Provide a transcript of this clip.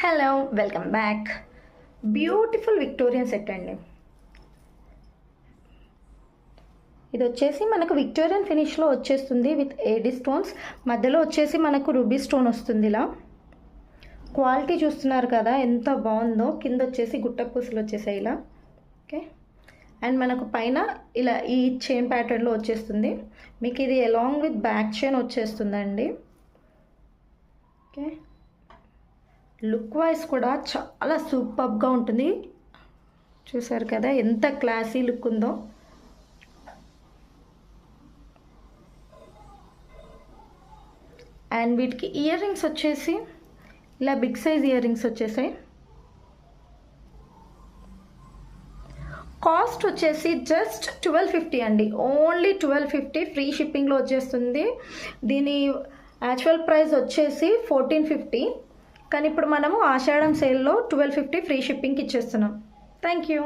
Hello, welcome back. Beautiful Victorian set అండి. ఇది వచ్చేసి మనకు విక్టోరియన్ ఫినిష్లో వచ్చేస్తుంది విత్ ఏడీ స్టోన్స్. మధ్యలో వచ్చేసి మనకు రూబీ స్టోన్ వస్తుంది. ఇలా క్వాలిటీ చూస్తున్నారు కదా ఎంత బాగుందో. కింద వచ్చేసి గుట్ట పూసలు వచ్చేసాయి ఇలా. ఓకే, అండ్ మనకు పైన ఇలా ఈ చైన్ ప్యాటర్న్లో వచ్చేస్తుంది. మీకు ఇది అలాంగ్ విత్ బ్యాక్ చైన్ వచ్చేస్తుందండి. ఓకే, లుక్ వైజ్ కూడా చాలా సూపర్గా ఉంటుంది. చూసారు కదా ఎంత క్లాసీ లుక్ ఉందో. అండ్ వీటికి ఇయర్ రింగ్స్ వచ్చేసి ఇలా బిగ్ సైజ్ ఇయర్ రింగ్స్ వచ్చేసాయి. కాస్ట్ వచ్చేసి జస్ట్ 1250 అండి. ఓన్లీ 1250 ఫ్రీ షిప్పింగ్లో వచ్చేస్తుంది. దీని యాక్చువల్ ప్రైస్ వచ్చేసి 1450, కానీ ఇప్పుడు మనము ఆషాఢం సేల్లో 1250 ఫ్రీ షిప్పింగ్కి ఇచ్చేస్తున్నాం. Thank you.